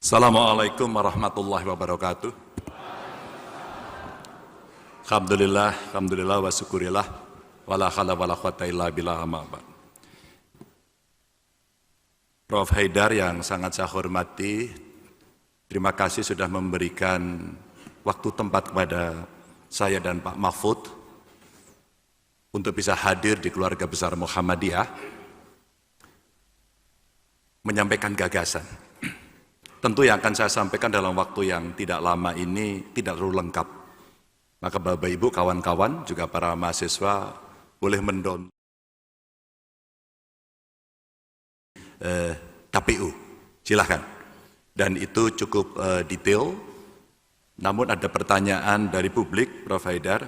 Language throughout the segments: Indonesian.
Assalamualaikum warahmatullahi wabarakatuh. Alhamdulillah wa syukurillah wala khala wala quwata illa billah amma ba'd. Prof. Haidar yang sangat saya hormati, terima kasih sudah memberikan waktu tempat kepada saya dan Pak Mahfud untuk bisa hadir di keluarga besar Muhammadiyah menyampaikan gagasan. Tentu yang akan saya sampaikan dalam waktu yang tidak lama ini tidak terlalu lengkap. Maka Bapak Ibu, kawan-kawan, juga para mahasiswa boleh mendownload KPU, silahkan. Dan itu cukup detail. Namun ada pertanyaan dari publik, Prof. Haidar,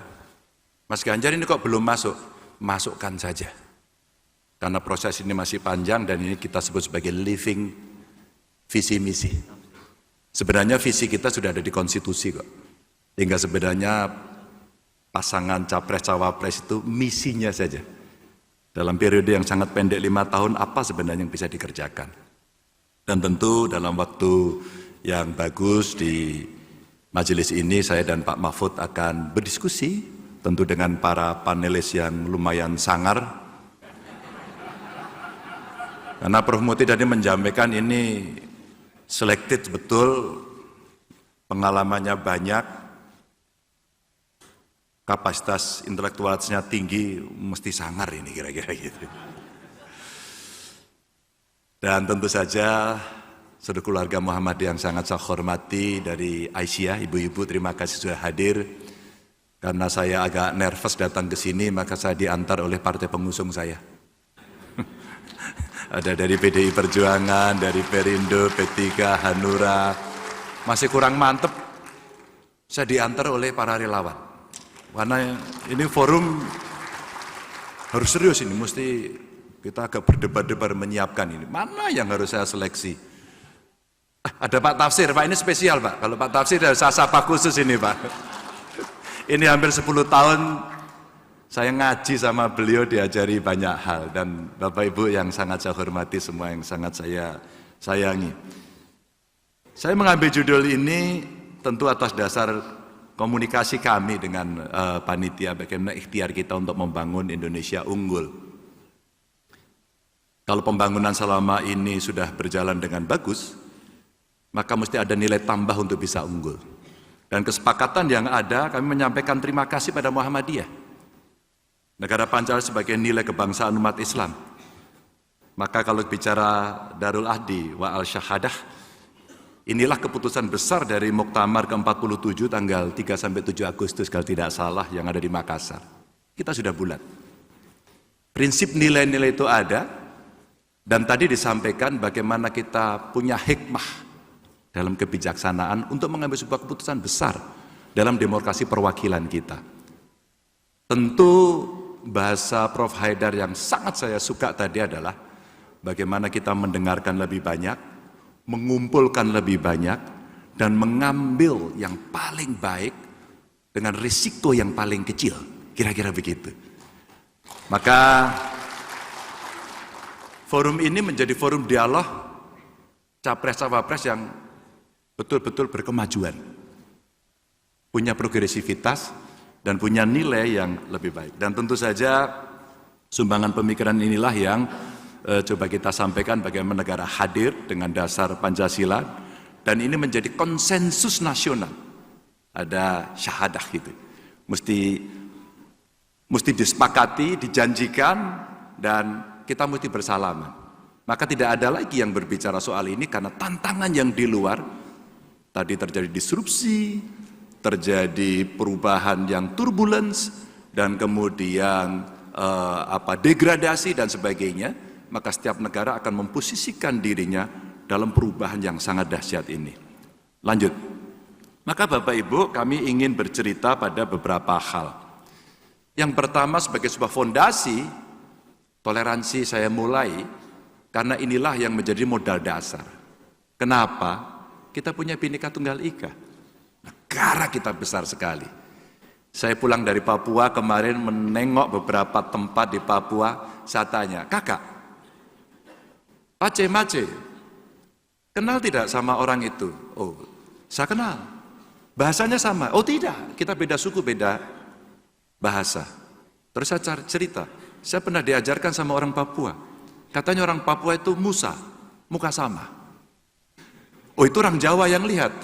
Mas Ganjar ini kok belum masuk? Masukkan saja. Karena proses ini masih panjang dan ini kita sebut sebagai living visi misi. Sebenarnya visi kita sudah ada di konstitusi kok. Hingga sebenarnya pasangan capres-cawapres itu misinya saja. Dalam periode yang sangat pendek 5 tahun apa sebenarnya yang bisa dikerjakan. Dan tentu dalam waktu yang bagus di majelis ini saya dan Pak Mahfud akan berdiskusi tentu dengan para panelis yang lumayan sangar. Karena Prof. Muti tadi menjampaikan ini selected betul, pengalamannya banyak, kapasitas intelektualnya tinggi, mesti sangar ini kira-kira gitu. Dan tentu saja saudara keluarga Muhammadiyah yang sangat saya hormati dari Aisyah, ibu-ibu terima kasih sudah hadir. Karena saya agak nervous datang ke sini, maka saya diantar oleh partai pengusung saya. Ada dari PDI Perjuangan, dari Perindo, P3, Hanura. Masih kurang mantep, saya diantar oleh para relawan. Karena ini forum harus serius ini, mesti kita agak berdebat-debat menyiapkan ini. Mana yang harus saya seleksi? Ada Pak Tafsir, Pak ini spesial Pak. Kalau Pak Tafsir ada saya sapa khusus ini Pak. Ini hampir 10 tahun saya ngaji sama beliau, diajari banyak hal, dan Bapak Ibu yang sangat saya hormati semua, yang sangat saya sayangi. Saya mengambil judul ini tentu atas dasar komunikasi kami dengan panitia bagaimana ikhtiar kita untuk membangun Indonesia unggul. Kalau pembangunan selama ini sudah berjalan dengan bagus, maka mesti ada nilai tambah untuk bisa unggul. Dan kesepakatan yang ada, kami menyampaikan terima kasih pada Muhammadiyah. Negara Pancasila sebagai nilai kebangsaan umat Islam. Maka kalau bicara Darul Ahdi wa al-Syahadah, inilah keputusan besar dari Muktamar ke-47 tanggal 3-7 Agustus kalau tidak salah yang ada di Makassar. Kita sudah bulat. Prinsip nilai-nilai itu ada, dan tadi disampaikan bagaimana kita punya hikmah dalam kebijaksanaan untuk mengambil sebuah keputusan besar dalam demokrasi perwakilan kita. Tentu bahasa Prof. Haidar yang sangat saya suka tadi adalah bagaimana kita mendengarkan lebih banyak, mengumpulkan lebih banyak, dan mengambil yang paling baik dengan risiko yang paling kecil. Kira-kira begitu. Maka forum ini menjadi forum dialog capres-cawapres yang betul-betul berkemajuan, punya progresivitas, dan punya nilai yang lebih baik. Dan tentu saja sumbangan pemikiran inilah yang coba kita sampaikan bagaimana negara hadir dengan dasar Pancasila, dan ini menjadi konsensus nasional. Ada syahadah gitu, mesti disepakati, dijanjikan, dan kita mesti bersalaman. Maka tidak ada lagi yang berbicara soal ini karena tantangan yang di luar. Tadi terjadi disrupsi, terjadi perubahan yang turbulence, dan kemudian degradasi dan sebagainya. Maka setiap negara akan memposisikan dirinya dalam perubahan yang sangat dahsyat ini. Lanjut. Maka Bapak Ibu, kami ingin bercerita pada beberapa hal. Yang pertama, sebagai sebuah fondasi toleransi saya mulai, karena inilah yang menjadi modal dasar. Kenapa? Kita punya Bhinneka Tunggal Ika. Negara kita besar sekali. Saya pulang dari Papua kemarin menengok beberapa tempat di Papua. Saya tanya, kakak, Pace Mace, Kenal tidak sama orang itu? Oh, saya kenal. Bahasanya sama? Oh tidak, kita beda suku, beda bahasa. Terus saya cerita, saya pernah diajarkan sama orang Papua. Katanya orang Papua itu Musa, muka sama. Oh itu orang Jawa yang lihat.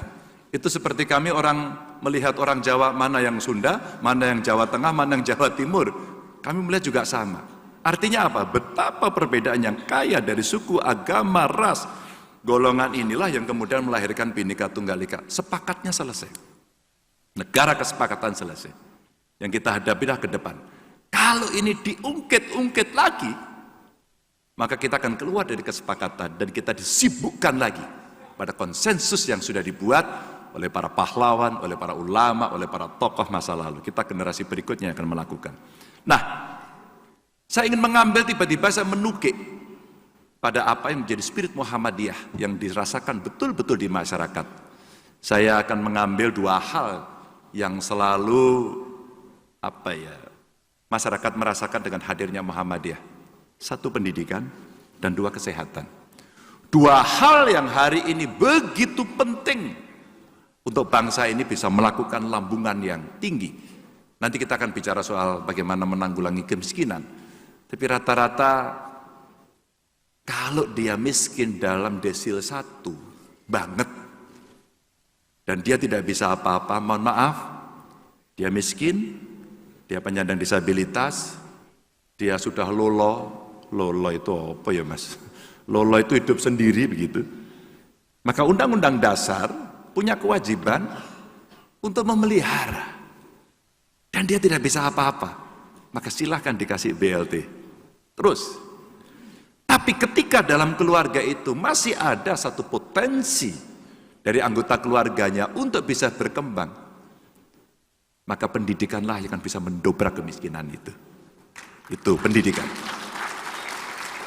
Itu seperti kami orang melihat orang Jawa mana yang Sunda, mana yang Jawa Tengah, mana yang Jawa Timur. Kami melihat juga sama. Artinya apa? Betapa perbedaan yang kaya dari suku, agama, ras. Golongan inilah yang kemudian melahirkan Bhinneka Tunggal Ika. Sepakatnya selesai. Negara kesepakatan selesai. Yang kita hadapilah ke depan. Kalau ini diungkit-ungkit lagi, maka kita akan keluar dari kesepakatan dan kita disibukkan lagi pada konsensus yang sudah dibuat oleh para pahlawan, oleh para ulama, oleh para tokoh masa lalu. Kita generasi berikutnya yang akan melakukan. Nah, saya ingin mengambil tiba-tiba saya menukik pada apa yang menjadi spirit Muhammadiyah yang dirasakan betul-betul di masyarakat. Saya akan mengambil dua hal yang selalu masyarakat merasakan dengan hadirnya Muhammadiyah. Satu pendidikan dan dua kesehatan. Dua hal yang hari ini begitu penting untuk bangsa ini bisa melakukan lambungan yang tinggi. Nanti kita akan bicara soal bagaimana menanggulangi kemiskinan. Tapi rata-rata kalau dia miskin dalam desil 1 banget dan dia tidak bisa apa-apa, mohon maaf, dia miskin, dia penyandang disabilitas, dia sudah lolo itu apa ya mas? Lolo itu hidup sendiri begitu. Maka undang-undang dasar punya kewajiban untuk memelihara. Dan dia tidak bisa apa-apa. Maka silahkan dikasih BLT. Terus. Tapi ketika dalam keluarga itu masih ada satu potensi dari anggota keluarganya untuk bisa berkembang, maka pendidikanlah yang akan bisa mendobrak kemiskinan itu. Itu pendidikan.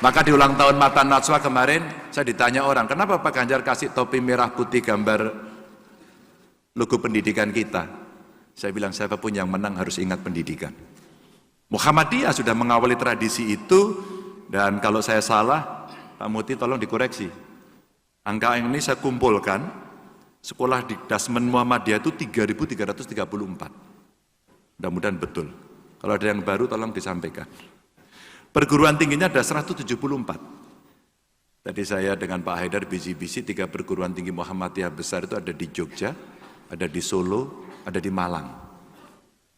Maka di ulang tahun Mata Najwa kemarin saya ditanya orang, kenapa Pak Ganjar kasih topi merah putih gambar logo pendidikan kita? Saya bilang siapapun yang menang harus ingat pendidikan. Muhammadiyah sudah mengawali tradisi itu, dan kalau saya salah, Pak Muti tolong dikoreksi. Angka ini saya kumpulkan, sekolah di Dasmen Muhammadiyah itu 3.334. Mudah-mudahan betul. Kalau ada yang baru tolong disampaikan. Perguruan tingginya ada 174. Tadi saya dengan Pak Haidar bisi-bisi 3 perguruan tinggi Muhammadiyah besar itu ada di Jogja, ada di Solo, ada di Malang.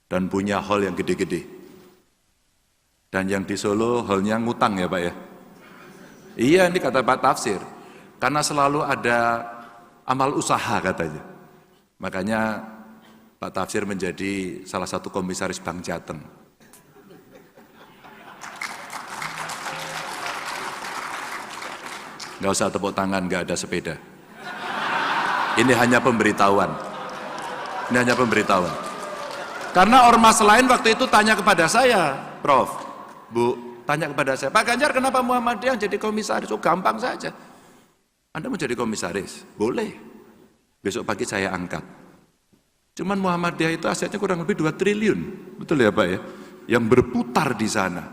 Dan punya hall yang gede-gede. Dan yang di Solo hallnya ngutang ya Pak ya. Iya ini kata Pak Tafsir. Karena selalu ada amal usaha katanya. Makanya Pak Tafsir menjadi salah satu komisaris Bank Jateng. Nggak usah tepuk tangan, nggak ada sepeda. Ini hanya pemberitahuan. Ini hanya pemberitahuan. Karena ormas lain waktu itu tanya kepada saya, Prof, Bu, tanya kepada saya, Pak Ganjar kenapa Muhammadiyah jadi komisaris? Oh gampang saja. Anda mau jadi komisaris? Boleh. Besok pagi saya angkat. Cuman Muhammadiyah itu asetnya kurang lebih 2 triliun. Betul ya Pak ya? Yang berputar di sana.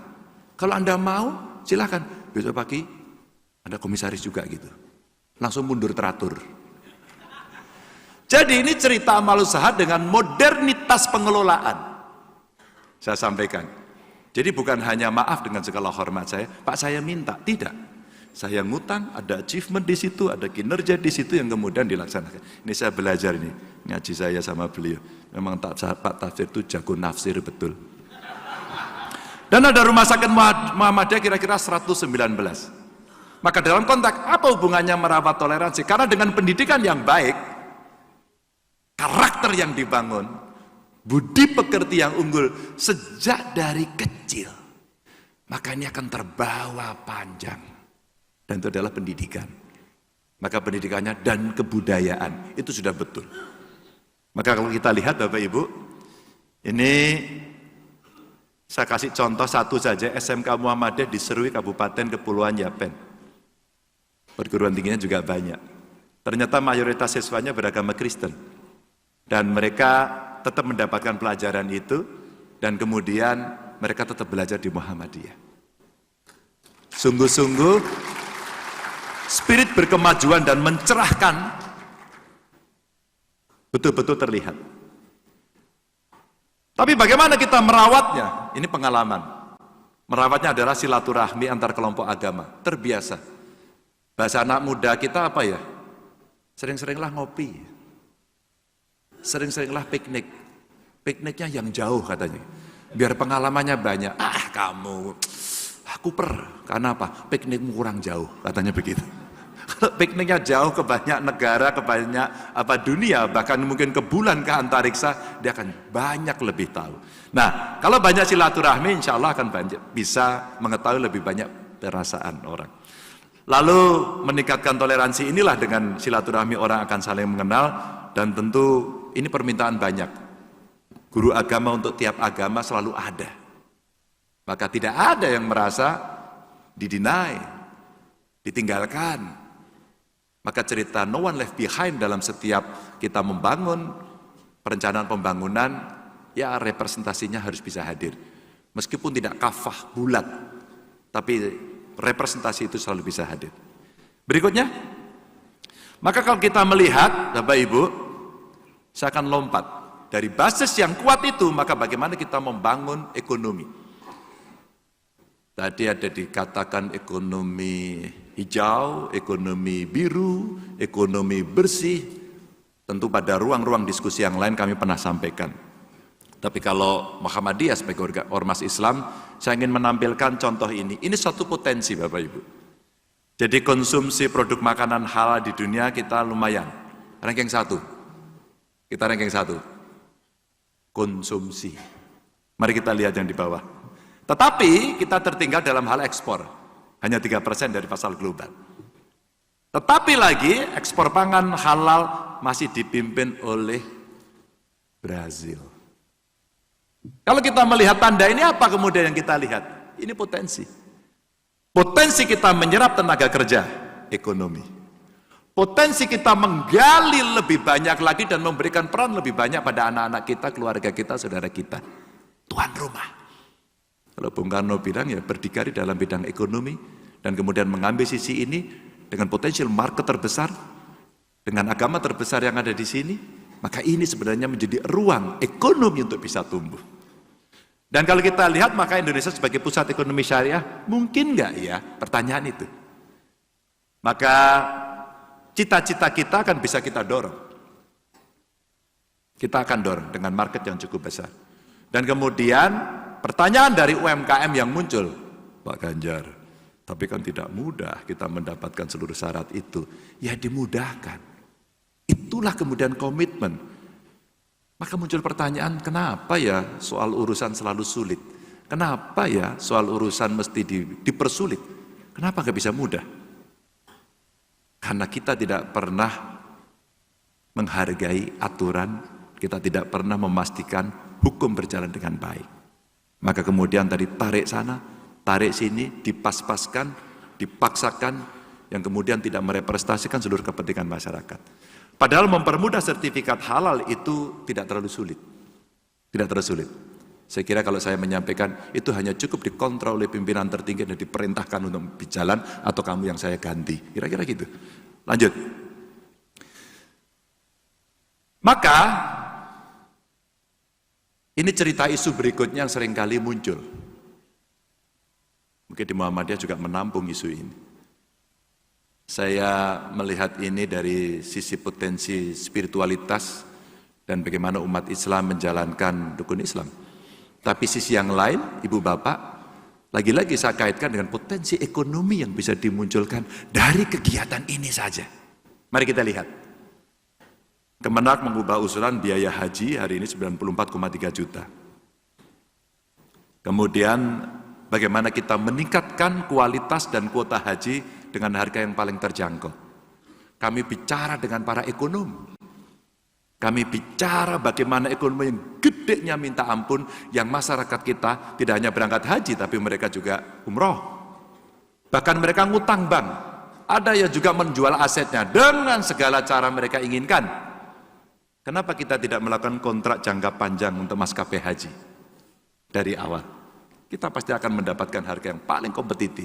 Kalau Anda mau, silakan. Besok pagi Anda komisaris juga gitu. Langsung mundur teratur. Jadi ini cerita amal usaha dengan modernitas pengelolaan. Saya sampaikan. Jadi bukan hanya maaf dengan segala hormat saya, Pak saya minta, tidak. Saya ngutang, ada achievement di situ, ada kinerja di situ yang kemudian dilaksanakan. Ini saya belajar ini, ngaji saya sama beliau. Memang Pak Tafsir itu jago nafsir betul. Dan ada rumah sakit Muhammadiyah kira-kira 119. Maka dalam konteks apa hubungannya merawat toleransi? Karena dengan pendidikan yang baik, karakter yang dibangun, budi pekerti yang unggul sejak dari kecil, maka ini akan terbawa panjang. Dan itu adalah pendidikan. Maka pendidikannya dan kebudayaan itu sudah betul. Maka kalau kita lihat Bapak Ibu, ini saya kasih contoh satu saja, SMK Muhammadiyah di Serui Kabupaten Kepulauan Yapen. Perguruan tingginya juga banyak. Ternyata mayoritas siswanya beragama Kristen. Dan mereka tetap mendapatkan pelajaran itu, dan kemudian mereka tetap belajar di Muhammadiyah. Sungguh-sungguh spirit berkemajuan dan mencerahkan betul-betul terlihat. Tapi bagaimana kita merawatnya? Ini pengalaman. Merawatnya adalah silaturahmi antar kelompok agama. Terbiasa. Bahasa anak muda kita apa ya? Sering-seringlah ngopi. Sering-seringlah piknik. Pikniknya yang jauh katanya. Biar pengalamannya banyak. Ah kamu, aku karena apa? Piknikmu kurang jauh, katanya begitu. Kalau pikniknya jauh ke banyak negara, ke banyak dunia, bahkan mungkin ke bulan, ke antariksa, dia akan banyak lebih tahu. Nah, kalau banyak silaturahmi, insya Allah akan bisa mengetahui lebih banyak perasaan orang. Lalu meningkatkan toleransi inilah dengan silaturahmi orang akan saling mengenal, dan tentu ini permintaan banyak. Guru agama untuk tiap agama selalu ada. Maka tidak ada yang merasa didinai, ditinggalkan. Maka cerita no one left behind dalam setiap kita membangun perencanaan pembangunan, ya representasinya harus bisa hadir. Meskipun tidak kafah bulat, tapi representasi itu selalu bisa hadir. Berikutnya, maka kalau kita melihat, Bapak Ibu, saya akan lompat. Dari basis yang kuat itu, maka bagaimana kita membangun ekonomi. Tadi ada dikatakan ekonomi hijau, ekonomi biru, ekonomi bersih. Tentu pada ruang-ruang diskusi yang lain kami pernah sampaikan. Tapi kalau Muhammadiyah sebagai ormas Islam, saya ingin menampilkan contoh ini. Ini suatu potensi Bapak Ibu. Jadi konsumsi produk makanan halal di dunia kita lumayan. Ranking 1. Kita ranking 1. Konsumsi. Mari kita lihat yang di bawah. Tetapi kita tertinggal dalam hal ekspor. Hanya 3% dari pasar global. Tetapi lagi ekspor pangan halal masih dipimpin oleh Brazil. Kalau kita melihat tanda ini apa kemudian yang kita lihat? Ini potensi. Potensi kita menyerap tenaga kerja, ekonomi. Potensi kita menggali lebih banyak lagi dan memberikan peran lebih banyak pada anak-anak kita, keluarga kita, saudara kita. Tuan rumah. Kalau Bung Karno bilang ya berdikari dalam bidang ekonomi dan kemudian mengambil sisi ini dengan potensial market terbesar, dengan agama terbesar yang ada di sini, maka ini sebenarnya menjadi ruang ekonomi untuk bisa tumbuh. Dan kalau kita lihat maka Indonesia sebagai pusat ekonomi syariah, mungkin nggak ya? Pertanyaan itu. Maka cita-cita kita akan bisa kita dorong. Kita akan dorong dengan market yang cukup besar. Dan kemudian pertanyaan dari UMKM yang muncul, Pak Ganjar, tapi kan tidak mudah kita mendapatkan seluruh syarat itu. Ya dimudahkan. Itulah kemudian komitmen. Maka muncul pertanyaan, kenapa ya soal urusan selalu sulit? Kenapa ya soal urusan mesti dipersulit? Kenapa nggak bisa mudah? Karena kita tidak pernah menghargai aturan, kita tidak pernah memastikan hukum berjalan dengan baik. Maka kemudian tadi tarik sana, tarik sini, dipas-paskan, dipaksakan, yang kemudian tidak merepresentasikan seluruh kepentingan masyarakat. Padahal mempermudah sertifikat halal itu tidak terlalu sulit. Tidak terlalu sulit. Saya kira kalau saya menyampaikan, itu hanya cukup dikontrol oleh pimpinan tertinggi dan diperintahkan untuk berjalan, atau kamu yang saya ganti. Kira-kira gitu. Lanjut. Maka, ini cerita isu berikutnya yang seringkali muncul. Mungkin di Muhammadiyah juga menampung isu ini. Saya melihat ini dari sisi potensi spiritualitas dan bagaimana umat Islam menjalankan rukun Islam. Tapi sisi yang lain, Ibu Bapak, lagi-lagi saya kaitkan dengan potensi ekonomi yang bisa dimunculkan dari kegiatan ini saja. Mari kita lihat. Kemenak mengubah usulan biaya haji hari ini 94,3 juta. Kemudian bagaimana kita meningkatkan kualitas dan kuota haji dengan harga yang paling terjangkau. Kami bicara dengan para ekonom. Kami bicara bagaimana ekonomi yang gedenya minta ampun, yang masyarakat kita tidak hanya berangkat haji, tapi mereka juga umroh. Bahkan mereka ngutang bank. Ada yang juga menjual asetnya dengan segala cara mereka inginkan. Kenapa kita tidak melakukan kontrak jangka panjang untuk maskapai haji dari awal? Kita pasti akan mendapatkan harga yang paling kompetitif.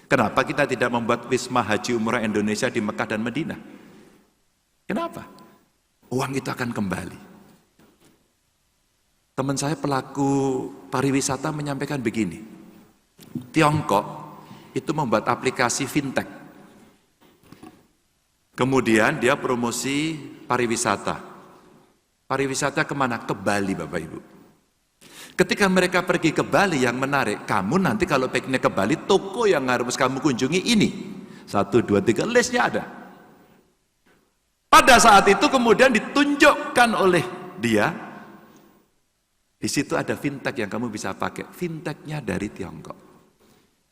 Kenapa kita tidak membuat Wisma Haji Umrah Indonesia di Mekah dan Madinah? Kenapa? Uang itu akan kembali. Teman saya pelaku pariwisata menyampaikan begini, Tiongkok itu membuat aplikasi fintech. Kemudian dia promosi pariwisata. Pariwisata kemana? Ke Bali, Bapak Ibu. Ketika mereka pergi ke Bali, yang menarik, kamu nanti kalau pengen ke Bali, toko yang harus kamu kunjungi ini. 1, 2, 3, listnya ada. Pada saat itu kemudian ditunjukkan oleh dia, di situ ada fintech yang kamu bisa pakai. Fintechnya dari Tiongkok.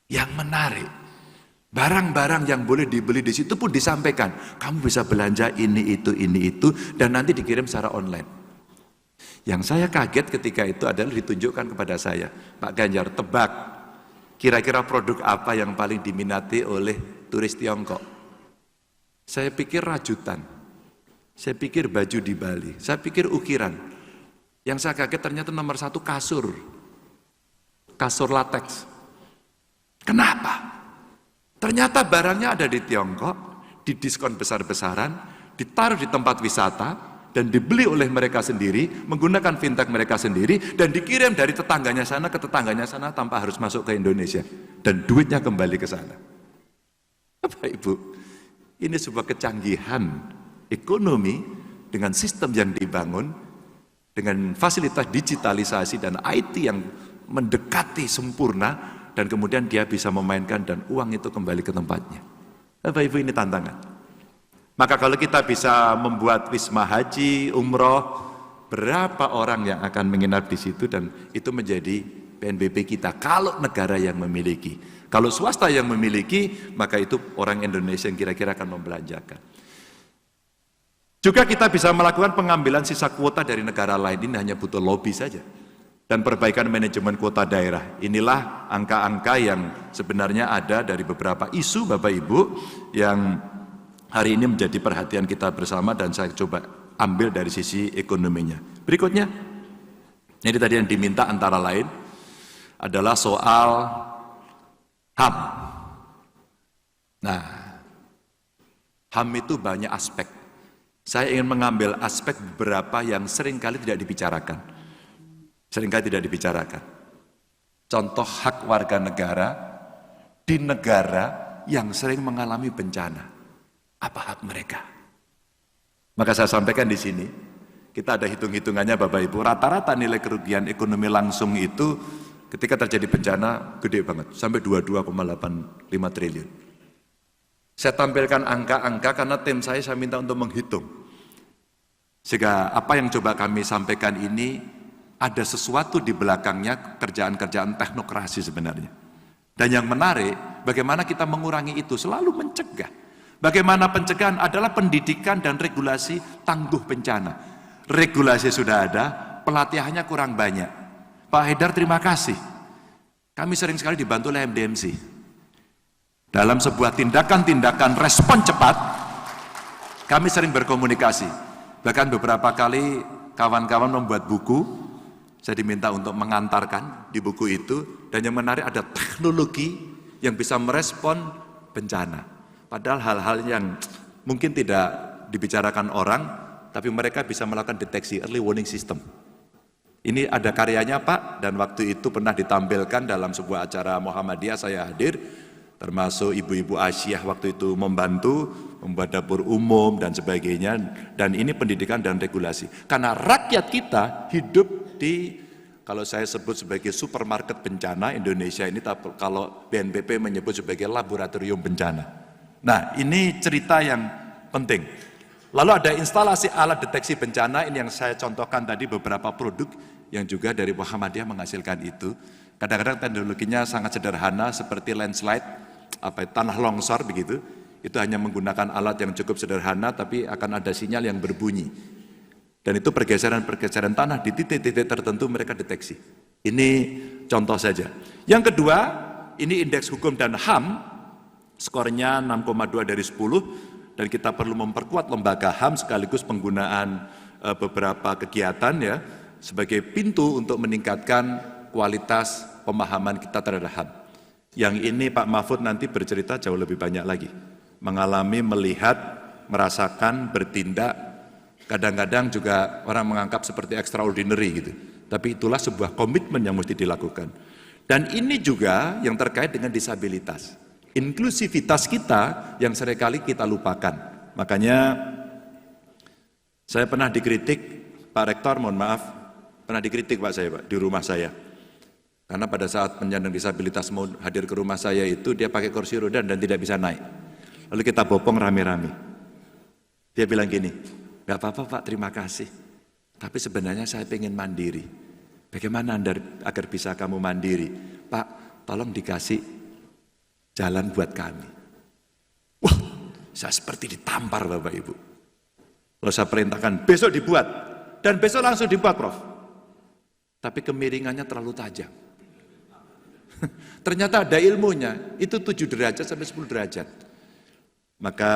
Yang menarik, barang-barang yang boleh dibeli di situ pun disampaikan. Kamu bisa belanja ini, itu, dan nanti dikirim secara online. Yang saya kaget ketika itu adalah ditunjukkan kepada saya, Pak Ganjar, tebak, kira-kira produk apa yang paling diminati oleh turis Tiongkok? Saya pikir rajutan, saya pikir baju di Bali, saya pikir ukiran. Yang saya kaget ternyata nomor 1 kasur latex. Kenapa? Ternyata barangnya ada di Tiongkok, didiskon besar-besaran, ditaruh di tempat wisata, dan dibeli oleh mereka sendiri, menggunakan fintech mereka sendiri, dan dikirim dari tetangganya sana ke tetangganya sana tanpa harus masuk ke Indonesia. Dan duitnya kembali ke sana. Bapak Ibu, ini sebuah kecanggihan ekonomi dengan sistem yang dibangun, dengan fasilitas digitalisasi dan IT yang mendekati sempurna, dan kemudian dia bisa memainkan dan uang itu kembali ke tempatnya. Bapak Ibu, ini tantangan. Maka kalau kita bisa membuat wisma haji, umroh, berapa orang yang akan menginap di situ, dan itu menjadi PNBP kita. Kalau negara yang memiliki, kalau swasta yang memiliki, maka itu orang Indonesia yang kira-kira akan membelanjakan. Juga kita bisa melakukan pengambilan sisa kuota dari negara lain, ini hanya butuh lobby saja. Dan perbaikan manajemen kuota daerah. Inilah angka-angka yang sebenarnya ada dari beberapa isu Bapak Ibu yang hari ini menjadi perhatian kita bersama, dan saya coba ambil dari sisi ekonominya. Berikutnya, ini tadi yang diminta antara lain adalah soal HAM. Nah, HAM itu banyak aspek. Saya ingin mengambil aspek beberapa yang seringkali tidak dibicarakan. Contoh hak warga negara di negara yang sering mengalami bencana. Apa hak mereka? Maka saya sampaikan di sini, kita ada hitung-hitungannya Bapak Ibu, rata-rata nilai kerugian ekonomi langsung itu ketika terjadi bencana gede banget, sampai 22,85 triliun. Saya tampilkan angka-angka karena tim saya minta untuk menghitung. Sehingga apa yang coba kami sampaikan ini, ada sesuatu di belakangnya, kerjaan-kerjaan teknokrasi sebenarnya. Dan yang menarik, bagaimana kita mengurangi itu, selalu mencegah. Bagaimana pencegahan adalah pendidikan dan regulasi tangguh bencana. Regulasi sudah ada, pelatihannya kurang banyak. Pak Haidar, terima kasih. Kami sering sekali dibantu oleh MDMC. Dalam sebuah tindakan-tindakan respon cepat, kami sering berkomunikasi. Bahkan beberapa kali kawan-kawan membuat buku, saya diminta untuk mengantarkan di buku itu, dan yang menarik ada teknologi yang bisa merespon bencana. Padahal hal-hal yang mungkin tidak dibicarakan orang, tapi mereka bisa melakukan deteksi, early warning system. Ini ada karyanya Pak, dan waktu itu pernah ditampilkan dalam sebuah acara Muhammadiyah, saya hadir, termasuk ibu-ibu Asyah waktu itu membantu, membuat dapur umum dan sebagainya, dan ini pendidikan dan regulasi. Karena rakyat kita hidup di, kalau saya sebut sebagai supermarket bencana, Indonesia ini kalau BNPB menyebut sebagai laboratorium bencana. Nah, ini cerita yang penting. Lalu ada instalasi alat deteksi bencana, ini yang saya contohkan tadi beberapa produk yang juga dari Muhammadiyah menghasilkan itu. Kadang-kadang teknologinya sangat sederhana seperti landslide, tanah longsor begitu. Itu hanya menggunakan alat yang cukup sederhana tapi akan ada sinyal yang berbunyi. Dan itu pergeseran-pergeseran tanah di titik-titik tertentu mereka deteksi. Ini contoh saja. Yang kedua, ini indeks hukum dan HAM. Skornya 6,2 dari 10, dan kita perlu memperkuat lembaga HAM sekaligus penggunaan beberapa kegiatan ya sebagai pintu untuk meningkatkan kualitas pemahaman kita terhadap HAM. Yang ini Pak Mahfud nanti bercerita jauh lebih banyak lagi. Mengalami, melihat, merasakan, bertindak, kadang-kadang juga orang menganggap seperti extraordinary gitu. Tapi itulah sebuah komitmen yang mesti dilakukan. Dan ini juga yang terkait dengan disabilitas. Inklusivitas kita yang seringkali kita lupakan. Makanya saya pernah dikritik, Pak Rektor mohon maaf, pernah dikritik Pak saya Pak, di rumah saya. Karena pada saat penyandang disabilitas mau hadir ke rumah saya itu, dia pakai kursi roda dan tidak bisa naik. Lalu kita bopong rame-rame. Dia bilang gini, "Gak apa-apa Pak, terima kasih. Tapi sebenarnya saya pengen mandiri. Bagaimana Anda agar bisa kamu mandiri? Pak, tolong dikasih jalan buat kami." Wah, saya seperti ditampar Bapak Ibu. Lalu saya perintahkan, besok dibuat. Dan besok langsung dibuat Prof. Tapi kemiringannya terlalu tajam. Ternyata ada ilmunya, itu 7 derajat sampai 10 derajat. Maka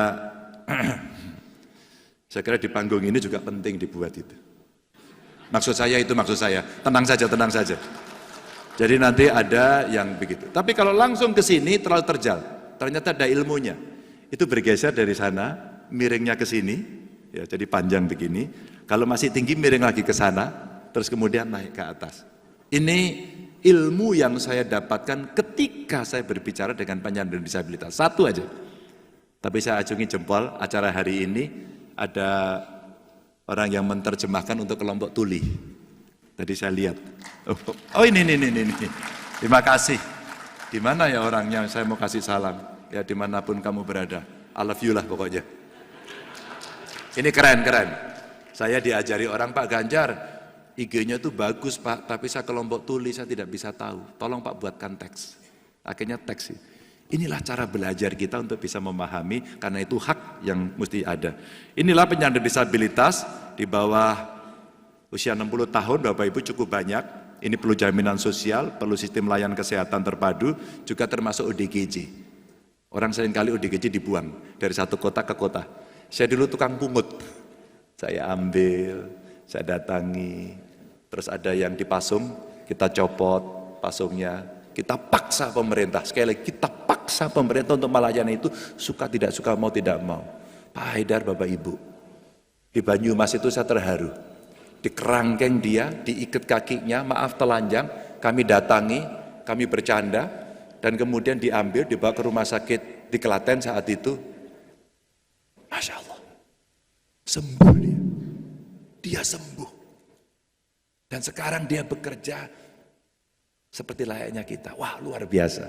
saya kira di panggung ini juga penting dibuat itu. Maksud saya, tenang saja, tenang saja. Jadi nanti ada yang begitu. Tapi kalau langsung ke sini terlalu terjal. Ternyata ada ilmunya. Itu bergeser dari sana, miringnya ke sini, ya jadi panjang begini. Kalau masih tinggi miring lagi ke sana, terus kemudian naik ke atas. Ini ilmu yang saya dapatkan ketika saya berbicara dengan penyandang disabilitas. Satu aja. Tapi saya acungi jempol, acara hari ini ada orang yang menerjemahkan untuk kelompok tuli. Tadi saya lihat. Oh ini. Terima kasih. Di mana ya orangnya? Saya mau kasih salam. Ya dimanapun kamu berada. I love you lah pokoknya. Ini keren. Saya diajari orang, Pak Ganjar, IG-nya itu bagus Pak, tapi saya kelompok tuli, saya tidak bisa tahu. Tolong Pak buatkan teks. Akhirnya teks. Inilah cara belajar kita untuk bisa memahami, karena itu hak yang mesti ada. Inilah penyandang disabilitas di bawah usia 60 tahun, Bapak Ibu cukup banyak. Ini perlu jaminan sosial, perlu sistem layanan kesehatan terpadu, juga termasuk ODGJ. Orang seringkali ODGJ dibuang dari satu kota ke kota. Saya dulu tukang pungut. Saya ambil, saya datangi, terus ada yang dipasung, kita copot pasungnya, kita paksa pemerintah, sekali lagi kita paksa pemerintah untuk melayani itu, suka tidak suka, mau tidak mau. Pak Haidar, Bapak Ibu, di Banyumas itu saya terharu, di kerangkeng dia, diikat kakinya, maaf telanjang, kami datangi, kami bercanda, dan kemudian diambil, dibawa ke rumah sakit di Klaten saat itu. Masya Allah, sembuh dia sembuh. Dan sekarang dia bekerja seperti layaknya kita. Wah, luar biasa.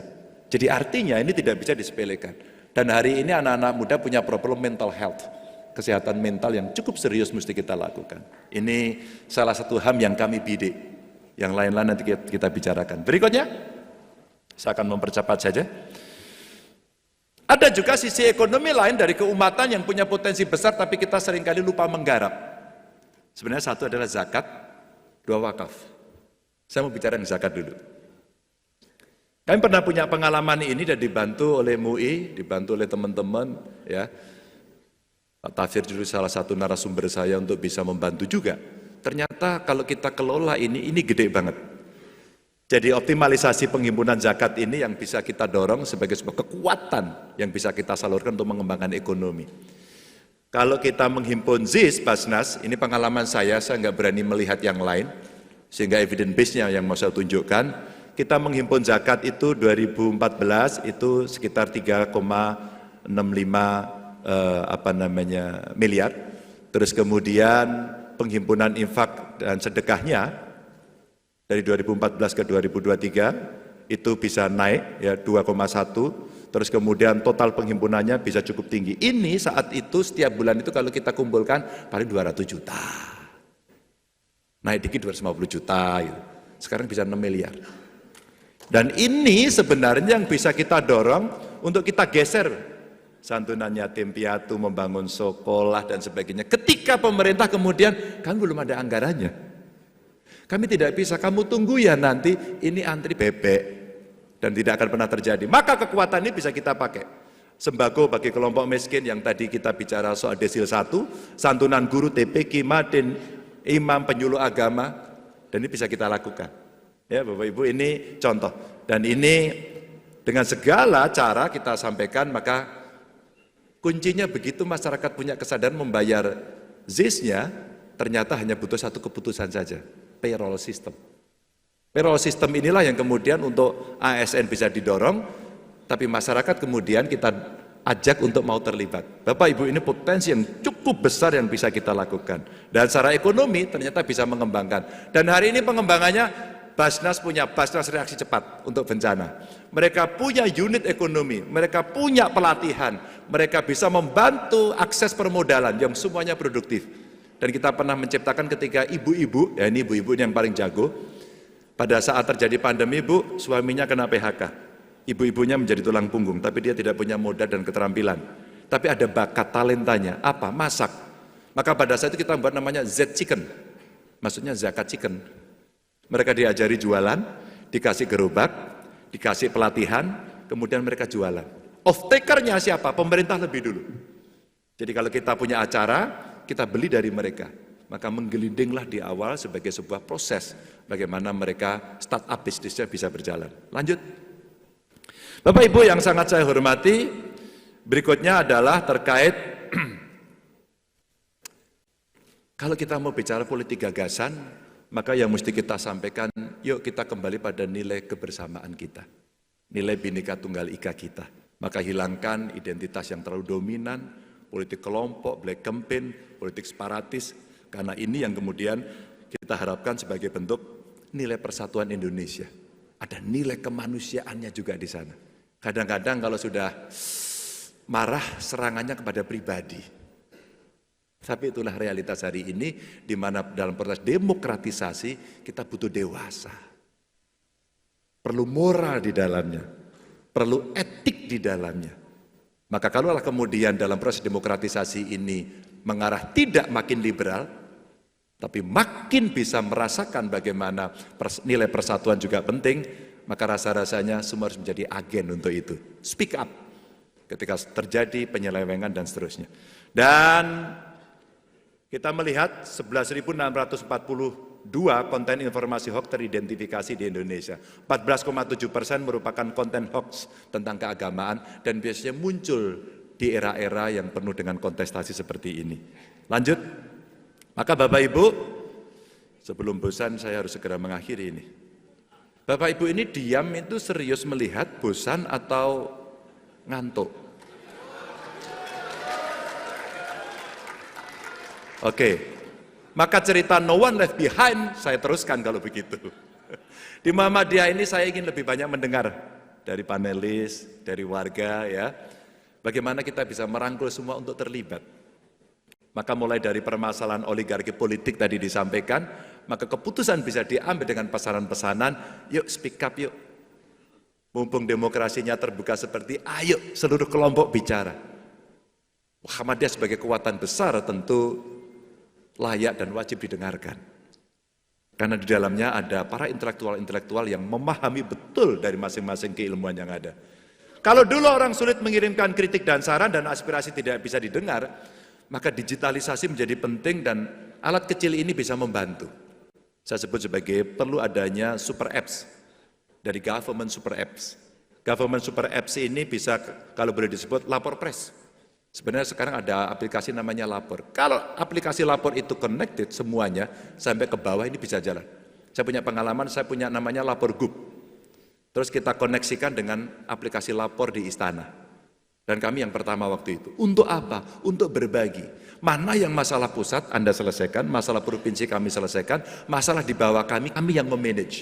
Jadi artinya ini tidak bisa disepelekan. Dan hari ini anak-anak muda punya problem mental health. Kesehatan mental yang cukup serius mesti kita lakukan. Ini salah satu HAM yang kami bidik. Yang lain-lain nanti kita bicarakan. Berikutnya, saya akan mempercepat saja. Ada juga sisi ekonomi lain dari keumatan yang punya potensi besar, tapi kita seringkali lupa menggarap. Sebenarnya satu adalah zakat, 2 wakaf. Saya mau bicara tentang zakat dulu. Kami pernah punya pengalaman ini dan dibantu oleh MUI, dibantu oleh teman-teman, ya. Pak Tafsir dulu salah satu narasumber saya untuk bisa membantu juga. Ternyata kalau kita kelola ini gede banget. Jadi optimalisasi penghimpunan zakat ini yang bisa kita dorong sebagai sebuah kekuatan yang bisa kita salurkan untuk mengembangkan ekonomi. Kalau kita menghimpun ZIS, Basnas, ini pengalaman saya nggak berani melihat yang lain, sehingga evidence base-nya yang mau saya tunjukkan, kita menghimpun zakat itu 2014 itu sekitar 3,65 miliar, terus kemudian penghimpunan infak dan sedekahnya dari 2014 ke 2023 itu bisa naik ya 2,1, terus kemudian total penghimpunannya bisa cukup tinggi. Ini saat itu setiap bulan itu kalau kita kumpulkan paling 200 juta. Naik dikit 250 juta gitu. Sekarang bisa 6 miliar. Dan ini sebenarnya yang bisa kita dorong untuk kita geser santunan yatim piatu, membangun sekolah dan sebagainya. Ketika pemerintah kemudian kan belum ada anggarannya. Kami tidak bisa, kamu tunggu ya nanti ini antri bebek dan tidak akan pernah terjadi. Maka kekuatan ini bisa kita pakai. Sembako bagi kelompok miskin yang tadi kita bicara soal desil 1, santunan guru TP, kimadin, imam, penyuluh agama, dan ini bisa kita lakukan. Ya Bapak Ibu, ini contoh. Dan ini Dengan segala cara kita sampaikan, maka kuncinya begitu masyarakat punya kesadaran membayar ZIS-nya, ternyata hanya butuh satu keputusan saja, payroll system. Payroll system inilah yang kemudian untuk ASN bisa didorong, tapi masyarakat kemudian kita ajak untuk mau terlibat. Bapak Ibu, ini potensi yang cukup besar yang bisa kita lakukan. Dan secara ekonomi ternyata bisa mengembangkan. Dan hari ini pengembangannya, Basnas punya Basnas reaksi cepat untuk bencana. Mereka punya unit ekonomi, mereka punya pelatihan, mereka bisa membantu akses permodalan yang semuanya produktif. Dan kita pernah menciptakan ketika ibu-ibu, ya ini ibu-ibu yang paling jago, pada saat terjadi pandemi, Bu, suaminya kena PHK. Ibu-ibunya menjadi tulang punggung, tapi dia tidak punya modal dan keterampilan. Tapi ada bakat talentanya, apa? Masak. Maka pada saat itu kita membuat namanya Z-Chicken, maksudnya zakat chicken. Mereka diajari jualan, dikasih gerobak, dikasih pelatihan, kemudian mereka jualan. Off-takernya siapa? Pemerintah lebih dulu. Jadi kalau kita punya acara, kita beli dari mereka. Maka menggelindinglah di awal sebagai sebuah proses bagaimana mereka startup bisnisnya bisa berjalan. Lanjut. Bapak Ibu yang sangat saya hormati, berikutnya adalah terkait kalau kita mau bicara politik gagasan, maka yang mesti kita sampaikan, yuk kita kembali pada nilai kebersamaan kita. Nilai Bhinneka Tunggal Ika kita. Maka hilangkan identitas yang terlalu dominan, politik kelompok, black campaign, politik separatis. Karena ini yang kemudian kita harapkan sebagai bentuk nilai persatuan Indonesia. Ada nilai kemanusiaannya juga di sana. Kadang-kadang kalau sudah marah, serangannya kepada pribadi. Tapi itulah realitas hari ini, di mana dalam proses demokratisasi kita butuh dewasa. Perlu moral di dalamnya, perlu etik di dalamnya. Maka kalaulah kemudian dalam proses demokratisasi ini mengarah tidak makin liberal, tapi makin bisa merasakan bagaimana nilai persatuan juga penting, maka rasa-rasanya semua harus menjadi agen untuk itu. Speak up ketika terjadi penyelewengan dan seterusnya. Dan kita melihat 11.642 konten informasi hoax teridentifikasi di Indonesia. 14,7% merupakan konten hoax tentang keagamaan dan biasanya muncul di era-era yang penuh dengan kontestasi seperti ini. Lanjut. Maka Bapak Ibu, sebelum bosan saya harus segera mengakhiri ini. Bapak Ibu ini diam itu serius melihat bosan atau ngantuk? Oke, maka cerita No One Left Behind saya teruskan kalau begitu. Di Muhammadiyah ini saya ingin lebih banyak mendengar dari panelis, dari warga ya, bagaimana kita bisa merangkul semua untuk terlibat. Maka mulai dari permasalahan oligarki politik tadi disampaikan, maka keputusan bisa diambil dengan pesanan-pesanan, yuk speak up yuk. Mumpung demokrasinya terbuka seperti, ayo seluruh kelompok bicara. Muhammadiyah sebagai kekuatan besar tentu layak dan wajib didengarkan. Karena di dalamnya ada para intelektual-intelektual yang memahami betul dari masing-masing keilmuan yang ada. Kalau dulu orang sulit mengirimkan kritik dan saran dan aspirasi tidak bisa didengar, maka digitalisasi menjadi penting dan alat kecil ini bisa membantu. Saya sebut sebagai perlu adanya super apps, dari government super apps. Government super apps ini bisa, kalau boleh disebut, lapor press. Sebenarnya sekarang ada aplikasi namanya Lapor. Kalau aplikasi Lapor itu connected semuanya sampai ke bawah ini bisa jalan. Saya punya pengalaman, saya punya namanya Lapor Group. Terus kita koneksikan dengan aplikasi Lapor di Istana. Dan kami yang pertama waktu itu. Untuk apa? Untuk berbagi. Mana yang masalah pusat Anda selesaikan, masalah provinsi kami selesaikan, masalah di bawah kami yang memanage.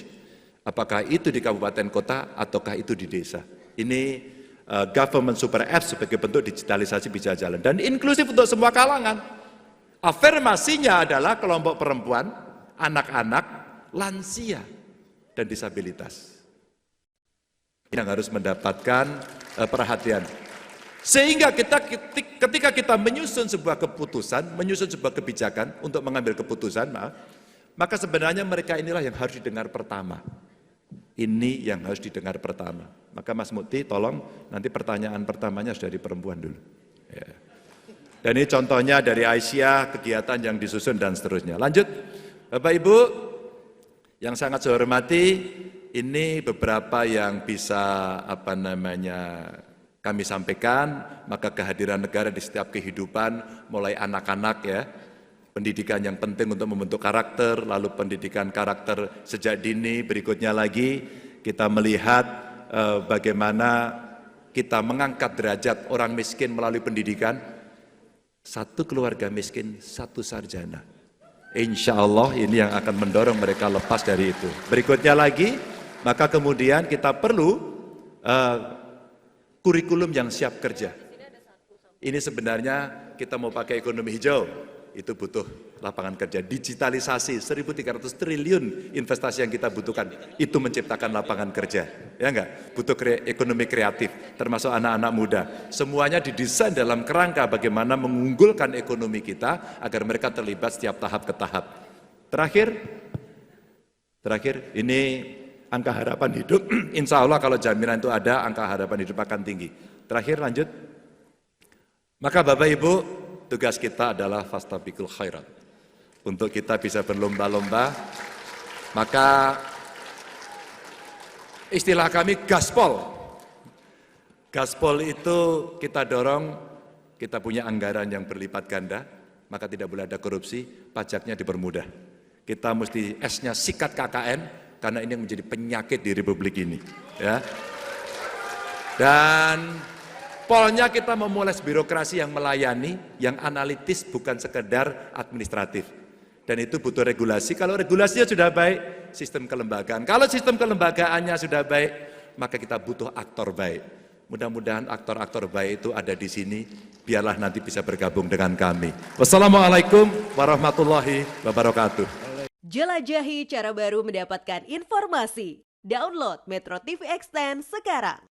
Apakah itu di kabupaten kota ataukah itu di desa. Ini government super apps sebagai bentuk digitalisasi bisa jalan dan inklusif untuk semua kalangan. Afirmasinya adalah kelompok perempuan, anak-anak, lansia, dan disabilitas. Ini yang harus mendapatkan perhatian. Sehingga ketika kita menyusun sebuah keputusan, menyusun sebuah kebijakan untuk mengambil keputusan, maka sebenarnya mereka inilah yang harus didengar pertama. Ini yang harus didengar pertama. Maka Mas Mukti tolong nanti pertanyaan pertamanya sudah dari perempuan dulu. Ya. Dan ini contohnya dari Aisyah, kegiatan yang disusun dan seterusnya. Lanjut, Bapak Ibu yang sangat saya hormati, Ini beberapa yang bisa kami sampaikan, maka kehadiran negara di setiap kehidupan, mulai anak-anak ya, pendidikan yang penting untuk membentuk karakter, lalu pendidikan karakter sejak dini, berikutnya lagi kita melihat bagaimana kita mengangkat derajat orang miskin melalui pendidikan. Satu keluarga miskin, satu sarjana. Insya Allah ini yang akan mendorong mereka lepas dari itu. Berikutnya lagi, maka kemudian kita perlu kurikulum yang siap kerja. Ini sebenarnya kita mau pakai ekonomi hijau, itu butuh lapangan kerja. Digitalisasi 1.300 triliun investasi yang kita butuhkan, itu menciptakan lapangan kerja. Ya enggak? Butuh ekonomi kreatif, termasuk anak-anak muda. Semuanya didesain dalam kerangka bagaimana mengunggulkan ekonomi kita agar mereka terlibat setiap tahap ke tahap. Terakhir, ini angka harapan hidup. Insya Allah kalau jaminan itu ada, angka harapan hidup akan tinggi. Terakhir lanjut. Maka Bapak Ibu, tugas kita adalah fastabiqul khairat. Untuk kita bisa berlomba-lomba, maka istilah kami gaspol. Gaspol itu kita dorong, kita punya anggaran yang berlipat ganda, maka tidak boleh ada korupsi, pajaknya dipermudah. Kita mesti S-nya sikat KKN, karena ini yang menjadi penyakit di Republik ini. Ya. Dan polnya kita memulai birokrasi yang melayani, yang analitis, bukan sekedar administratif. Dan itu butuh regulasi. Kalau regulasinya sudah baik, sistem kelembagaan. Kalau sistem kelembagaannya sudah baik, maka kita butuh aktor baik. Mudah-mudahan aktor-aktor baik itu ada di sini. Biarlah nanti bisa bergabung dengan kami. Wassalamualaikum warahmatullahi wabarakatuh. Jelajahi cara baru mendapatkan informasi. Download Metro TV Extend sekarang.